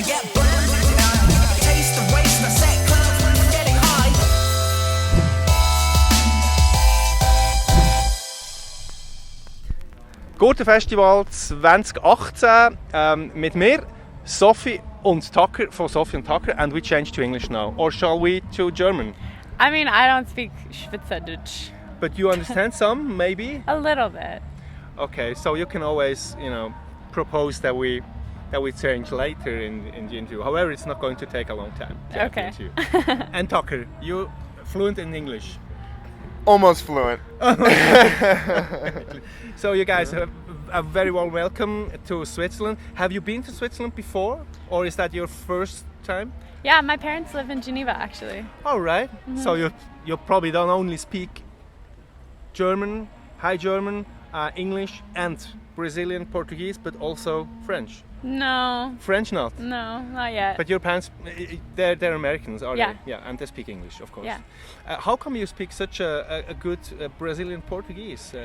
I get burned. Taste the waste in a set club when I'm getting high. GURTENFESTIVAL 2018 mit mir, SOFI und Tucker von SOFI und Tucker, and we change to English now. Or shall we to German? I mean, I don't speak Schweizerdeutsch. But you understand some, maybe? A little bit. Okay, so you can always, propose that we change later in the interview. However, it's not going to take a long time. Okay. And Tucker, you fluent in English? Almost fluent. So you guys are very warm welcome to Switzerland. Have you been to Switzerland before, or is that your first time? Yeah, my parents live in Geneva, actually. All right. So you probably don't only speak German, High German, English, and Brazilian Portuguese, but also French. No. French not. No, not yet. But your parents, they're Americans, are Yeah. they? Yeah, and they speak English, of course. Yeah. How come you speak such a good Brazilian Portuguese?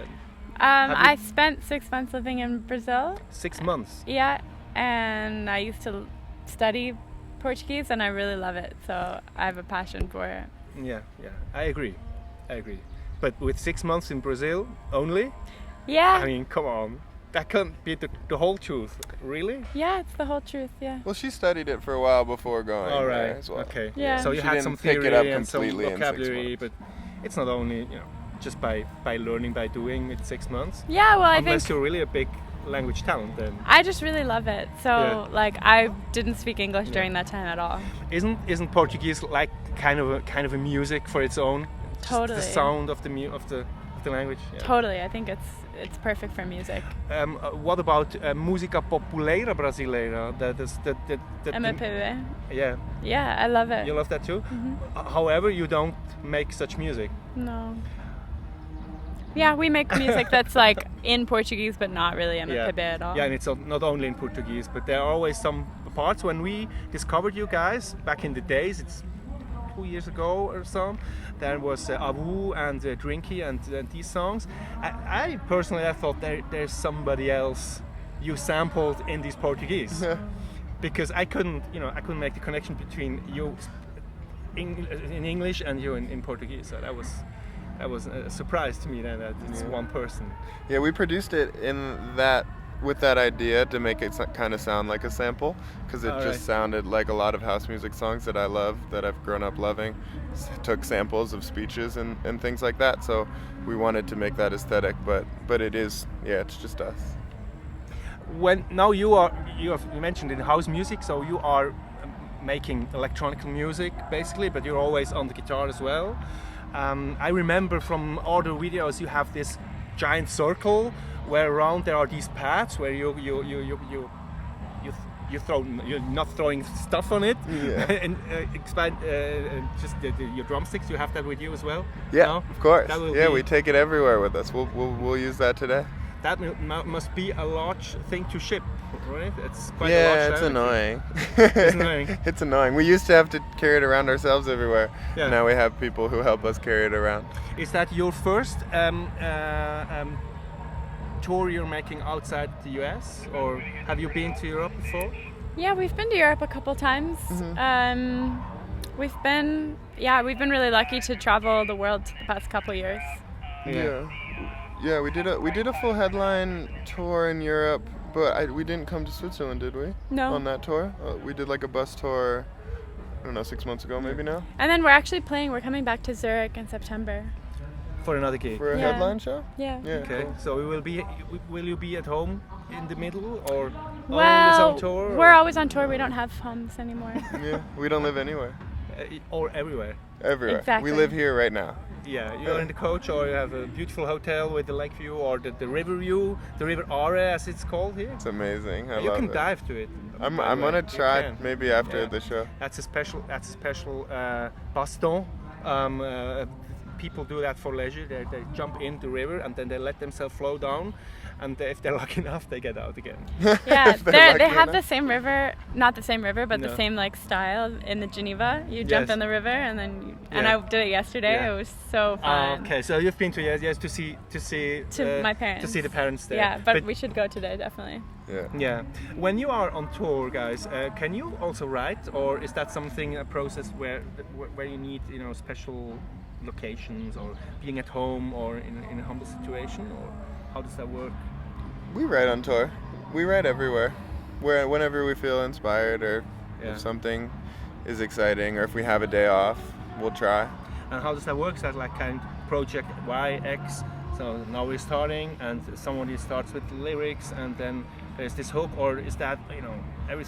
I spent 6 months living in Brazil. 6 months. Yeah, and I used to study Portuguese, and I really love it. So I have a passion for it. Yeah, I agree. But with 6 months in Brazil only? Yeah. I mean, come on. That can't be the whole truth, really? Yeah, it's the whole truth. Yeah. Well, she studied it for a while before going All there right. as well. Okay. Yeah. So you She had didn't some pick theory it up and some completely in 6 vocabulary, months. but it's not only just by learning, by doing it 6 months. Yeah. Well, I Unless think you're really a big language talent, then I just really love it. So Yeah. like I didn't speak English during that time at all. isn't Portuguese like kind of a music for its own? Just Totally. the sound of the language. Yeah. Totally. I think it's perfect for music. What about música popular brasileira? MPB. Yeah, Yeah, I love it. you love that too. However, you don't make such music. No. Yeah, we make music that's like in Portuguese, but not really MPB at all. Yeah, and it's not only in Portuguese, but there are always some parts. When we discovered you guys back in the days, it's 2 years ago or so, there was Abu and Drinky and these songs. I personally thought there's somebody else you sampled in these Portuguese, because I couldn't make the connection between you in English and you in Portuguese. So that was a surprise to me then that it's one person. Yeah, we produced it with that idea to make it kind of sound like a sample, because it just sounded like a lot of house music songs that I love, that I've grown up loving. Took samples of speeches and things like that, so we wanted to make that aesthetic, but it's just us. Now you mentioned in house music, so you are making electronic music basically, but you're always on the guitar as well. I remember from other videos you have this giant circle where around there are these pads where you're not throwing stuff on it. Yeah. And expand just your drumsticks. You have that with you as well. Yeah, No? of course. That will Yeah, be- we take it everywhere with us. We'll use that today. That must be a large thing to ship, right? It's quite a large. Yeah, it's thing. annoying. It's annoying. It's annoying. We used to have to carry it around ourselves everywhere. Yeah. Now we have people who help us carry it around. Is that your first tour you're making outside the US, or have you been to Europe before? Yeah, we've been to Europe a couple times. We've been really lucky to travel the world the past couple years. Yeah, we did a full headline tour in Europe, but we didn't come to Switzerland, did we? No. On that tour, we did like a bus tour. I don't know, 6 months ago, maybe now, And then we're coming back to Zurich in September. For another gig. for a Yeah. headline show. Yeah. Yeah. Okay, Cool. so will you be at home in the middle, or always Well, on tour? we're always on tour. We don't have homes anymore. Yeah, we don't live anywhere. Or everywhere. Everywhere. Exactly. We live here right now. Yeah, you're in the coach, or you have a beautiful hotel with the lake view, or the river view, the river Are as it's called here. It's amazing. I You love can it. dive to it. I'm by the way. gonna You try can. maybe after Yeah. the show. That's a special baston people do that for leisure. They jump in the river and then they let themselves flow down, and if they're lucky enough, they get out again. Yeah, If they're they lucky have enough. the same river, not the same river, but No. the same like style in the Geneva. You jump Yes. in the river and then and Yeah. I did it yesterday. Yeah. It was so fun. Okay, so you've been to yes to see To my parents. to see the parents there. Yeah, but we should go today definitely. Yeah. Yeah. When you are on tour, guys, can you also write, or is that something a process where you need special locations, or being at home, or in a humble situation, or how does that work? We write on tour. We write everywhere. Whenever we feel inspired, or Yeah. if something is exciting, or if we have a day off, we'll try. And how does that work? Is that like kind of project Y, X? So now we're starting, and somebody starts with the lyrics, and then there's this hook, or is that every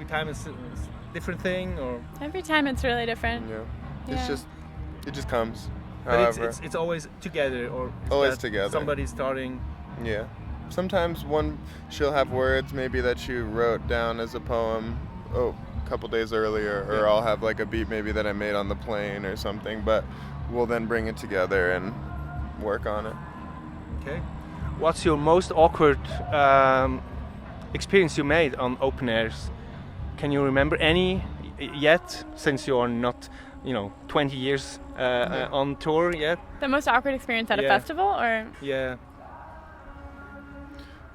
time it's a different thing, or? Every time it's really different. Yeah. Yeah. It just comes. But However, it's always together, or is Always that together. Somebody starting. yeah. Sometimes she'll have words maybe that she wrote down as a poem a couple days earlier, or Yeah. I'll have like a beat maybe that I made on the plane or something, but we'll then bring it together and work on it. Okay. What's your most awkward experience you made on open airs? Can you remember any yet, since you're not 20 years on tour yet? The most awkward experience at a Yeah. festival, or Yeah.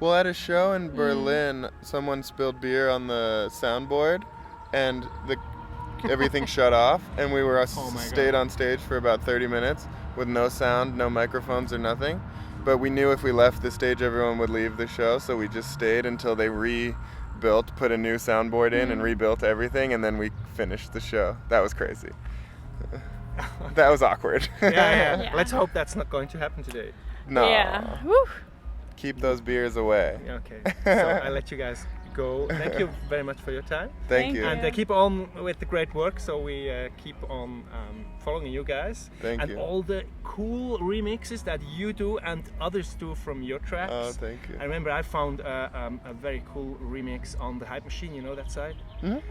Well, at a show in Berlin, someone spilled beer on the soundboard, and everything shut off, and we were Oh my stayed God. on stage for about 30 minutes with no sound, no microphones or nothing. But we knew if we left the stage, everyone would leave the show, so we just stayed until they rebuilt, put a new soundboard in, and rebuilt everything, and then we finished the show. That was crazy. That was awkward. Yeah. Yeah. Let's hope that's not going to happen today. No. yeah, woo. Keep those beers away. Yeah, okay. So I let you guys go. Thank you very much for your time. Thank Thank you. you. And keep on with the great work. So we keep on following you guys. Thank and you. all the cool remixes that you do and others do from your tracks. Oh, thank you. I remember I found a very cool remix on the Hype Machine. You know that site? Mhm.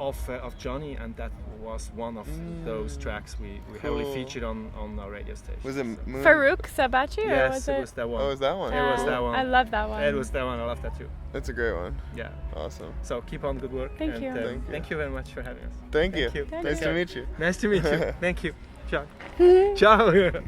Of Johnny, and that was one of those tracks we heavily Cool. featured on our radio station. Was it So- Moon? Farouk Sabachi, or Yes, was it was that one. Oh, was that one? It was that one. I love that one. It was that one. I love that too. That's a great one. Yeah. Awesome. So keep on good work. Thank and, you. Thank you. Thank you very much for having us. Thank you. you. Thank Nice you. to meet you. Nice to meet you. Thank you. Ciao. Ciao.